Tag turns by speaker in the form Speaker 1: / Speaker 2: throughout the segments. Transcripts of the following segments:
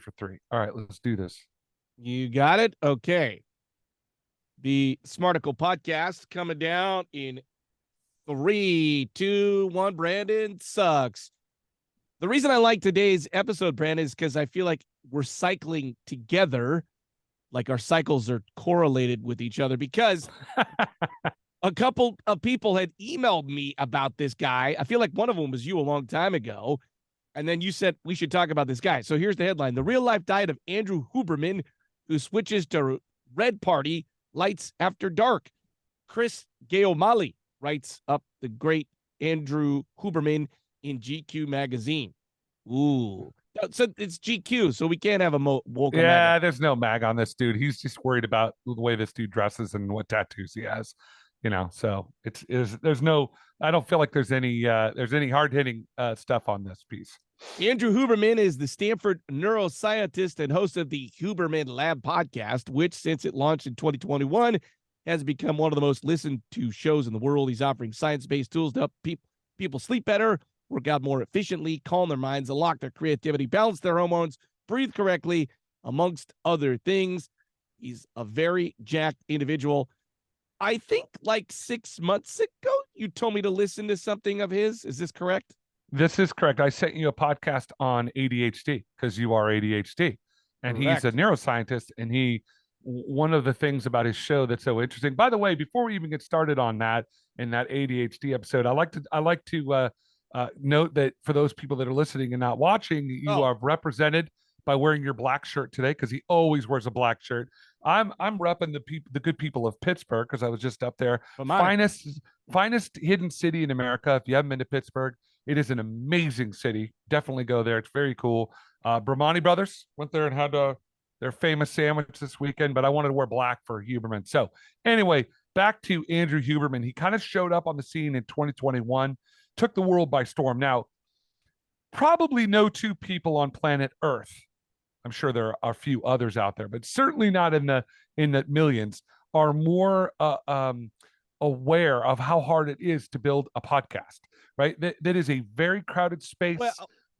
Speaker 1: for 3. All right, let's do this.
Speaker 2: You got it? Okay. The Smarticle podcast coming down in 3, 2, 1. Brandon sucks. The reason I like today's episode, Brandon, is because I feel like we're cycling together, like our cycles are correlated with each other, because a couple of people had emailed me about this guy. I feel like one of them was you a long time ago. And then you said we should talk about this guy. So here's the headline: The Real Life Diet of Andrew Huberman, who switches to Red Party Lights After Dark. Chris Gaomali writes up the great Andrew Huberman in GQ magazine. Ooh. So it's GQ, so we can't have a woke.
Speaker 1: Yeah, there's no mag on this dude. He's just worried about the way this dude dresses and what tattoos he has. So there's no, I don't feel like there's any hard-hitting stuff on this piece.
Speaker 2: Andrew Huberman is the Stanford neuroscientist and host of the Huberman Lab podcast, which, since it launched in 2021, has become one of the most listened to shows in the world. He's offering science-based tools to help people sleep better, work out more efficiently, calm their minds, unlock their creativity, balance their hormones, breathe correctly, amongst other things. He's a very jacked individual. I think like 6 months ago, you told me to listen to something of his. Is this correct?
Speaker 1: This is correct. I sent you a podcast on ADHD because you are ADHD. And
Speaker 2: Correct.
Speaker 1: He's a neuroscientist. And one of the things about his show that's so interesting, by the way, before we even get started on that, in that ADHD episode, I like to note that for those people that are listening and not watching, you are represented by wearing your black shirt today, because he always wears a black shirt. I'm repping the good people of Pittsburgh, because I was just up there. Finest hidden city in America. If you haven't been to Pittsburgh, it is an amazing city. Definitely go there. It's very cool. Bramani Brothers went there and had their famous sandwich this weekend, but I wanted to wear black for Huberman. So anyway, back to Andrew Huberman. He kind of showed up on the scene in 2021, took the world by storm. Now, probably no two people on planet Earth, I'm sure there are a few others out there, but certainly not in the millions, are more aware of how hard it is to build a podcast, right? That is a very crowded space.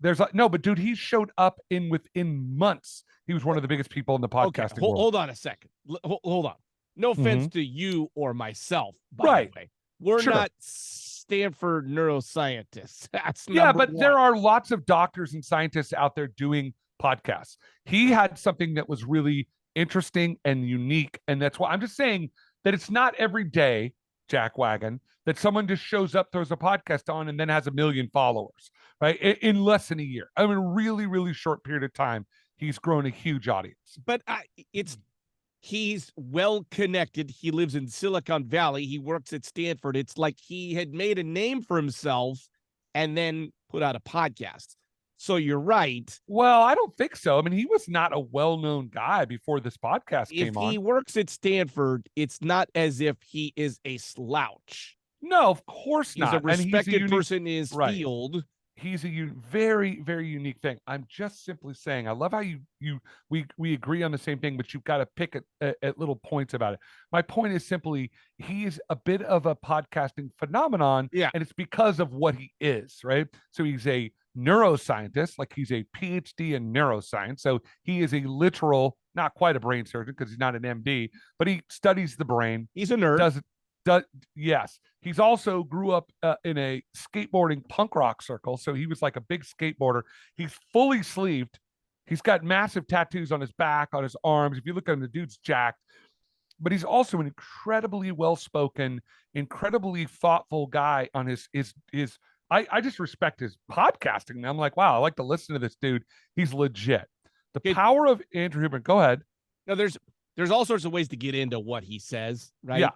Speaker 1: But dude, he showed up within months. He was one of the biggest people in the podcasting world.
Speaker 2: Hold on a second. Hold on. No offense to you or myself, by the way. We're not Stanford neuroscientists. That's number one.
Speaker 1: There are lots of doctors and scientists out there doing podcasts. He had something that was really interesting and unique, and that's why I'm just saying that it's not every day, Jack Wagon, that someone just shows up, throws a podcast on, and then has 1 million followers, right? In less than a year. I mean, a really, really short period of time, he's grown a huge audience.
Speaker 2: But he's well connected. He lives in Silicon Valley. He works at Stanford. It's like he had made a name for himself and then put out a podcast. So you're right.
Speaker 1: Well, I don't think so. I mean, he was not a well-known guy before this podcast came on.
Speaker 2: If he works at Stanford, it's not as if he is a slouch.
Speaker 1: No, of course not.
Speaker 2: He's a respected person in his field.
Speaker 1: He's a very, very unique thing. I'm just simply saying, I love how we agree on the same thing, but you've got to pick at little points about it. My point is simply, he is a bit of a podcasting phenomenon, and it's because of what he is, right? So he's a neuroscientist, like he's a PhD in neuroscience. So he is a literal, not quite a brain surgeon because he's not an MD, but he studies the brain.
Speaker 2: He's a nerd.
Speaker 1: Yes. He's also grew up in a skateboarding punk rock circle. So he was like a big skateboarder. He's fully sleeved. He's got massive tattoos on his back, on his arms. If you look at him, the dude's jacked. But he's also an incredibly well-spoken, incredibly thoughtful guy on his I just respect his podcasting. I'm like, wow, I like to listen to this dude. He's legit. The power of Andrew Huberman. Go ahead.
Speaker 2: Now, there's all sorts of ways to get into what he says, right?
Speaker 1: Yeah.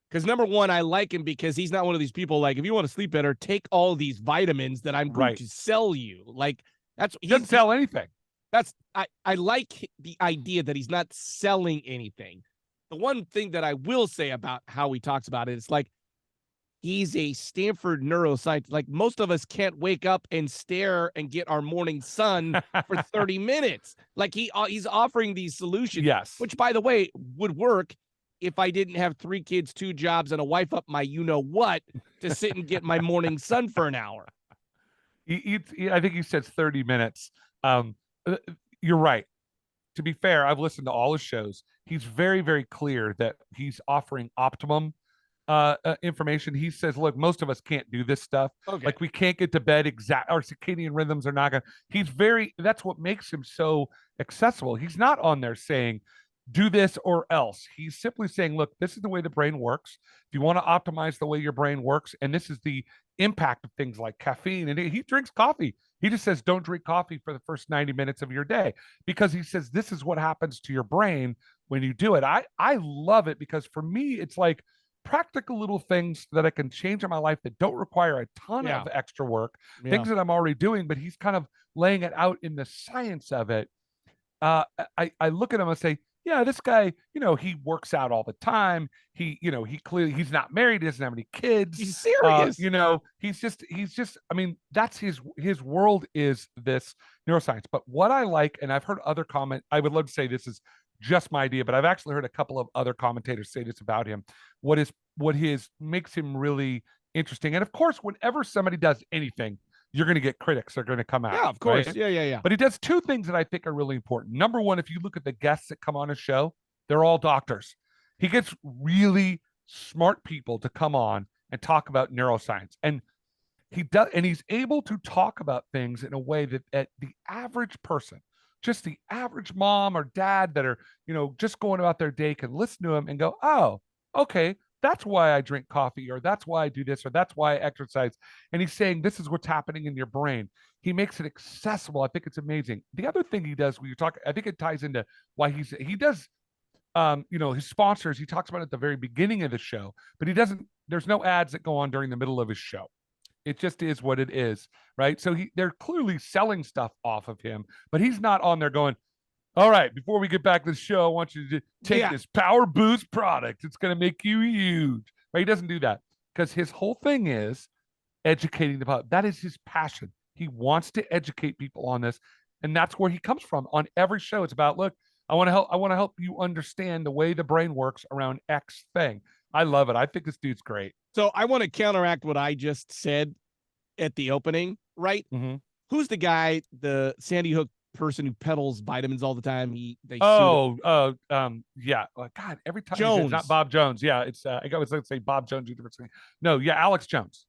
Speaker 2: Because number one, I like him because he's not one of these people like, if you want to sleep better, take all these vitamins that I'm going to sell you. Like
Speaker 1: he doesn't sell anything.
Speaker 2: I like the idea that he's not selling anything. The one thing that I will say about how he talks about it, it's like, he's a Stanford neuroscientist. Like most of us can't wake up and stare and get our morning sun for 30 minutes. Like he's offering these solutions, which, by the way, would work if I didn't have 3 kids, 2 jobs, and a wife up my you-know-what to sit and get my morning sun for an hour.
Speaker 1: I think he said 30 minutes. you're right. To be fair, I've listened to all his shows. He's very, very clear that he's offering optimum information. He says, look, most of us can't do this stuff.
Speaker 2: Okay.
Speaker 1: Like we can't get to bed exact, our circadian rhythms are not going to, he's very, that's what makes him so accessible. He's not on there saying, do this or else. He's simply saying, look, this is the way the brain works. If you want to optimize the way your brain works, and this is the impact of things like caffeine, and he drinks coffee. He just says, don't drink coffee for the first 90 minutes of your day because he says this is what happens to your brain when you do it. I love it because for me, it's like practical little things that I can change in my life that don't require a ton
Speaker 2: Yeah.
Speaker 1: of extra work,
Speaker 2: Yeah.
Speaker 1: things that I'm already doing, but he's kind of laying it out in the science of it. I look at him and say, yeah, this guy, he works out all the time. He clearly he's not married, he doesn't have any kids.
Speaker 2: He's serious.
Speaker 1: He's just, I mean, that's his world is this neuroscience. But what I like, and I've heard other comment, I would love to say this is just my idea, but I've actually heard a couple of other commentators say this about him. What his makes him really interesting. And of course, whenever somebody does anything, you're going to get critics that are going to come out.
Speaker 2: Yeah, of course.
Speaker 1: Right?
Speaker 2: Yeah.
Speaker 1: But he does two things that I think are really important. Number one, if you look at the guests that come on his show, they're all doctors. He gets really smart people to come on and talk about neuroscience. And he's able to talk about things in a way that the average person, just the average mom or dad that are, just going about their day can listen to him and go, oh, okay, that's why I drink coffee, or that's why I do this, or that's why I exercise. And he's saying this is what's happening in your brain. He makes it accessible. I think it's amazing. The other thing he does when you talk, I think it ties into why he does his sponsors, he talks about it at the very beginning of the show, but there's no ads that go on during the middle of his show. It just is what it is, right? So they're clearly selling stuff off of him, but he's not on there going, all right, before we get back to the show, I want you to take this Power Boost product. It's going to make you huge. Right? He doesn't do that because his whole thing is educating the public. That is his passion. He wants to educate people on this, and that's where he comes from. On every show, it's about, look, I want to help you understand the way the brain works around X thing. I love it. I think this dude's great.
Speaker 2: So I want to counteract what I just said at the opening, right?
Speaker 1: Mm-hmm.
Speaker 2: Who's the guy, the Sandy Hook person who peddles vitamins all the time?
Speaker 1: Yeah. God, every time
Speaker 2: Jones,
Speaker 1: not Bob Jones. Yeah, it's I was going to say Bob Jones University. No, yeah, Alex Jones.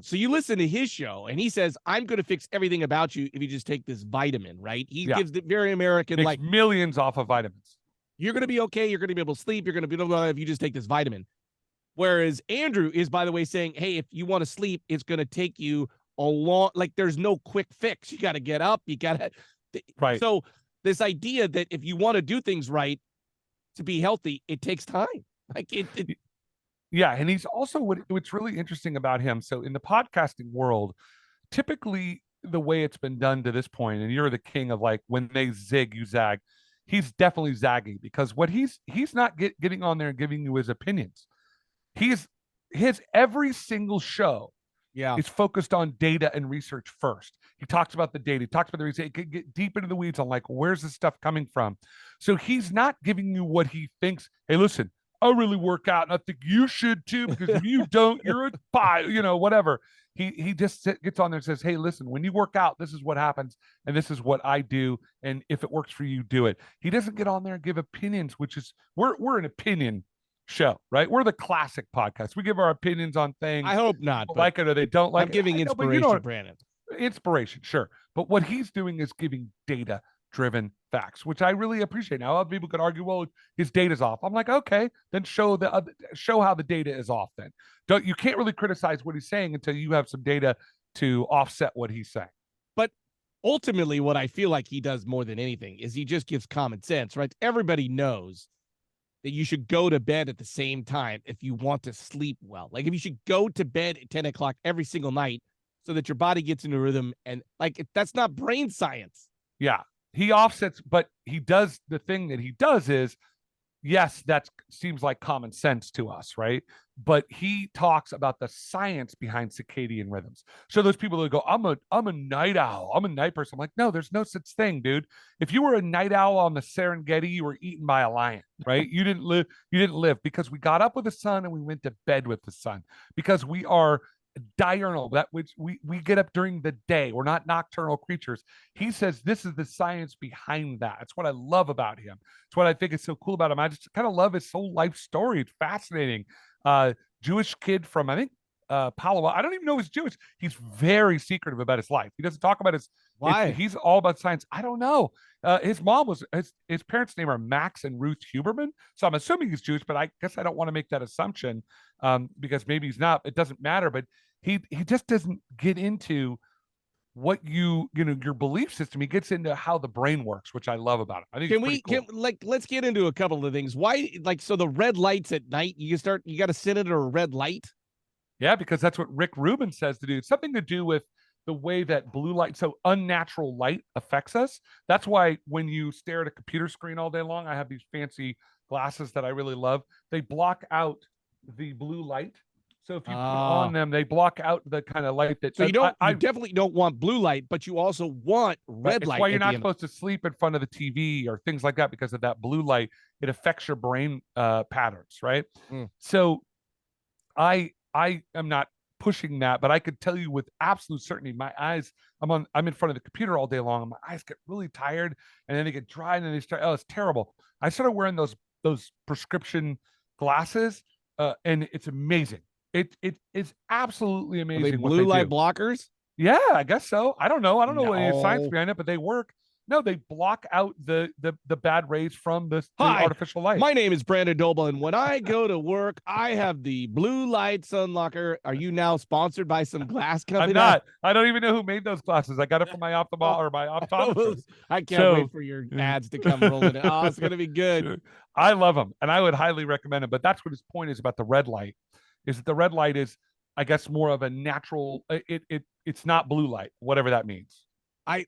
Speaker 2: So you listen to his show, and he says, "I'm going to fix everything about you if you just take this vitamin." Right? He gives the very American
Speaker 1: makes millions off of vitamins.
Speaker 2: You're going to be okay. You're going to be able to sleep. You're going to be able to if you just take this vitamin. Whereas Andrew is, by the way, saying, hey, if you want to sleep, it's going to take you a long, like there's no quick fix. You got to get up. You got to.
Speaker 1: Right.
Speaker 2: So this idea that if you want to do things right to be healthy, it takes time. Like it
Speaker 1: Yeah. And he's also, what's really interesting about him. So in the podcasting world, typically the way it's been done to this point, and you're the king of like, when they zig, you zag. He's definitely zagging because what he's not getting on there and giving you his opinions. His every single show is focused on data and research first. He talks about the data, he talks about the research, he can get deep into the weeds on like, where's this stuff coming from? So he's not giving you what he thinks. Hey, listen, I really work out and I think you should too, because if you don't, you're a pie, whatever. He just gets on there and says, hey, listen, when you work out, this is what happens and this is what I do. And if it works for you, do it. He doesn't get on there and give opinions, which is, we're an opinion show, right? We're the classic podcast. We give our opinions on things.
Speaker 2: I hope not.
Speaker 1: Like it or they don't like it.
Speaker 2: I'm giving inspiration, Brandon.
Speaker 1: Inspiration, sure. But what he's doing is giving data-driven facts, which I really appreciate. Now, other people could argue, well, his data's off. I'm like, okay, then show how the data is off. Then you can't really criticize what he's saying until you have some data to offset what he's saying.
Speaker 2: But ultimately, what I feel like he does more than anything is he just gives common sense, right? Everybody knows that you should go to bed at the same time if you want to sleep well. Like if you should go to bed at 10 o'clock every single night so that your body gets into a rhythm. And like, that's not brain science.
Speaker 1: Yeah. He offsets, but he does the thing that he does is, yes, that seems like common sense to us, right? But he talks about the science behind circadian rhythms. So those people that go, I'm a night owl, I'm a night person. I'm like, no, there's no such thing, dude. If you were a night owl on the Serengeti, you were eaten by a lion, right? You didn't live because we got up with the sun and we went to bed with the sun, because we are diurnal, that which we get up during the day. We're not nocturnal creatures. He says this is the science behind that. It's what I love about him. It's what I think is so cool about him. I just kind of love his whole life story. It's fascinating. Jewish kid from, I think, Palo. I don't even know he's Jewish. He's very secretive about his life. He doesn't talk about his.
Speaker 2: Why?
Speaker 1: He's all about science. I don't know. His mom was his parents' name are Max and Ruth Huberman, so I'm assuming he's Jewish. But I guess I don't want to make that assumption because maybe he's not. It doesn't matter. But he just doesn't get into what your belief system. He gets into how the brain works, which I love about it. I think
Speaker 2: Can
Speaker 1: it's
Speaker 2: we
Speaker 1: pretty cool.
Speaker 2: let's get into a couple of things. Why, like, so the red lights at night, you got to sit under a red light?
Speaker 1: Yeah, because that's what Rick Rubin says to do. It's something to do with the way that blue light, so unnatural light affects us. That's why when you stare at a computer screen all day long, I have these fancy glasses that I really love. They block out the blue light. So if you put on them, they block out the kind of light that
Speaker 2: So you definitely don't want blue light, but you also want red
Speaker 1: it's
Speaker 2: light.
Speaker 1: why you're not supposed to sleep in front of the TV or things like that because of that blue light. It affects your brain patterns, right?
Speaker 2: Mm.
Speaker 1: So I am not pushing that, but I could tell you with absolute certainty, my eyes, I'm in front of the computer all day long, and my eyes get really tired, and then they get dry, and then they start. Oh, it's terrible. I started wearing those prescription glasses, and it's amazing. It is absolutely
Speaker 2: Are they
Speaker 1: amazing what
Speaker 2: blue
Speaker 1: they
Speaker 2: light
Speaker 1: do.
Speaker 2: Yeah.
Speaker 1: Yeah, I guess so. I don't know. I don't know any science
Speaker 2: No.
Speaker 1: behind it, but they work. No, they block out the bad rays from the
Speaker 2: Hi,
Speaker 1: artificial light.
Speaker 2: my name is Brandon Doble, and when I go to work, I have the blue light sunlocker. Are you now sponsored by some glass
Speaker 1: I'm
Speaker 2: company?
Speaker 1: not. I don't even know who made those glasses. I got it from my or my optometrist.
Speaker 2: I can't wait
Speaker 1: So
Speaker 2: for your ads to come rolling in. Oh, it's gonna be good.
Speaker 1: sure. I love them, and I would highly recommend them. But that's what his point is about the red light. Is that the red light is, I guess, more of a natural. It's not blue light, whatever that means.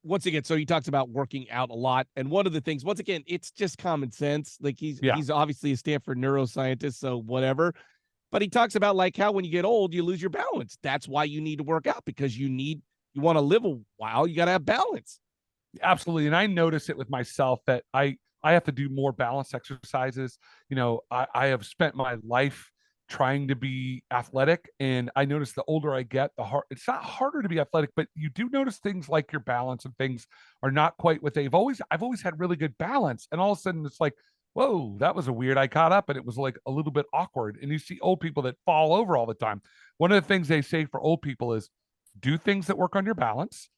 Speaker 2: Once again, so he talks about working out a lot, and one of the things, once again, it's just common sense. Like
Speaker 1: Yeah,
Speaker 2: he's obviously a Stanford neuroscientist, so whatever. But he talks about like how when you get old, you lose your balance. That's why you need to work out, because you want to live a while, you got to have balance.
Speaker 1: absolutely. And I notice it with myself that I have to do more balance exercises. I have spent my life trying to be athletic, and I notice the older I get, it's not harder to be athletic, but you do notice things like your balance and things are not quite what I've always had really good balance, and all of a sudden it's like, whoa, that was a weird. I caught up and it was like a little bit awkward. And you see old people that fall over all the time. One of the things they say for old people is do things that work on your balance,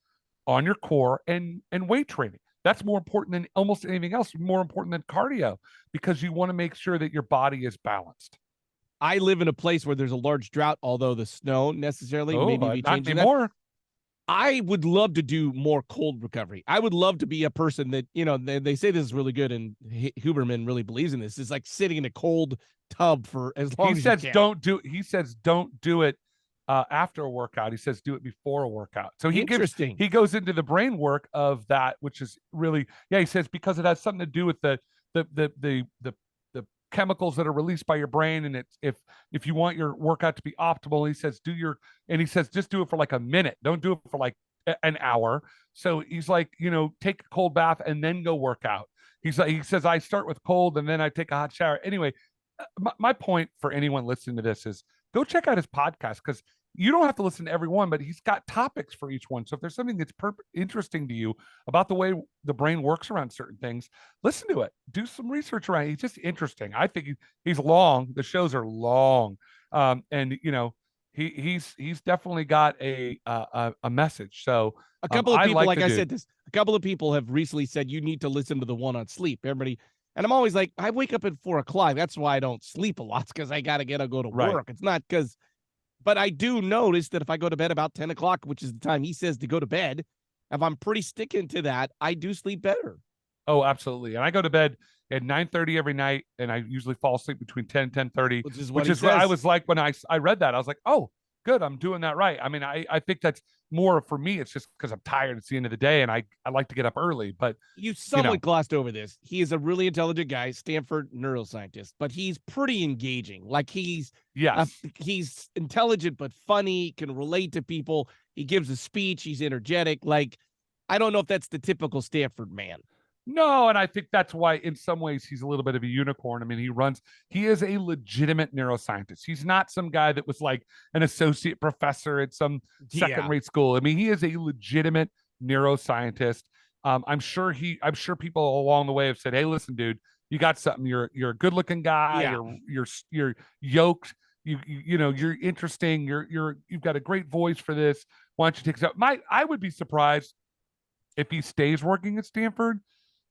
Speaker 1: on your core, and weight training. That's more important than almost anything else, more important than cardio, because you want to make sure that your body is balanced.
Speaker 2: I live in a place where there's a large drought, although the snow necessarily
Speaker 1: Oh,
Speaker 2: maybe be
Speaker 1: not
Speaker 2: changing that.
Speaker 1: anymore.
Speaker 2: I would love to do more cold recovery. I would love to be a person that, they say this is really good, and Huberman really believes in this. Is like sitting in a cold tub for as long as you can.
Speaker 1: He says don't do it after a workout. He says do it before a workout. So
Speaker 2: Interesting.
Speaker 1: He goes into the brain work of that, which is really, yeah. He says because it has something to do with the chemicals that are released by your brain, and it's if you want your workout to be optimal, he says he says just do it for like a minute. Don't do it for like an hour. So he's like, take a cold bath and then go work out. He says I start with cold and then I take a hot shower. Anyway, my point for anyone listening to this is go check out his podcast, because you don't have to listen to every one, but he's got topics for each one. So if there's something that's interesting to you about the way the brain works around certain things, listen to it. Do some research around it. He's just interesting. I think he's long. The shows are long, and he's definitely got a message. So
Speaker 2: A couple of
Speaker 1: I
Speaker 2: people,
Speaker 1: like
Speaker 2: like I
Speaker 1: dude.
Speaker 2: said, a couple of people have recently said you need to listen to the one on sleep. Everybody, and I'm always like, I wake up at 4 o'clock. That's why I don't sleep a lot, because I gotta go to
Speaker 1: Right.
Speaker 2: work. It's not because, but I do notice that if I go to bed about 10 o'clock, which is the time he says to go to bed, if I'm pretty sticking to that, I do sleep better.
Speaker 1: Oh, absolutely. And I go to bed at 9:30 every night, and I usually fall asleep between 10 and 10:30,
Speaker 2: Which is what
Speaker 1: which
Speaker 2: he
Speaker 1: is what I
Speaker 2: says.
Speaker 1: was like when I read that. I was like, oh, good, I'm doing that right. I mean, I think that's more for me. It's just because I'm tired. It's the end of the day, and I like to get up early. But
Speaker 2: You somewhat glossed over this. He is a really intelligent guy, Stanford neuroscientist, but he's pretty engaging. Like
Speaker 1: yes,
Speaker 2: he's intelligent but funny, can relate to people. He gives a speech. He's energetic. Like, I don't know if that's the typical Stanford man.
Speaker 1: No, and I think that's why, in some ways, he's a little bit of a unicorn. I mean, he is a legitimate neuroscientist. He's not some guy that was like an associate professor at some second
Speaker 2: Yeah.
Speaker 1: rate school. I mean, he is a legitimate neuroscientist. I'm sure people along the way have said, "Hey, listen, dude, you got something. You're a good looking guy.
Speaker 2: Yeah.
Speaker 1: You're yoked. You know, you're interesting. You've got a great voice for this. Why don't you take it up?" I would be surprised if he stays working at Stanford,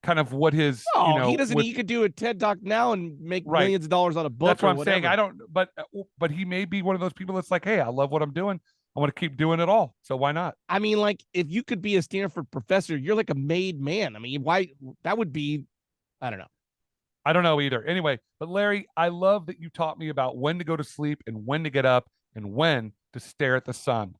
Speaker 1: kind of what his,
Speaker 2: Oh, he doesn't.
Speaker 1: what
Speaker 2: He could do a TED talk now and make
Speaker 1: right.
Speaker 2: millions of dollars on a
Speaker 1: That's
Speaker 2: book
Speaker 1: what
Speaker 2: or
Speaker 1: I'm saying.
Speaker 2: whatever.
Speaker 1: But he may be one of those people that's like, hey, I love what I'm doing. I want to keep doing it all. So why not?
Speaker 2: I mean, like, if you could be a Stanford professor, you're like a made man. I mean, why? That would be, I don't know.
Speaker 1: I don't know either. Anyway, but Larry, I love that you taught me about when to go to sleep and when to get up and when to stare at the sun.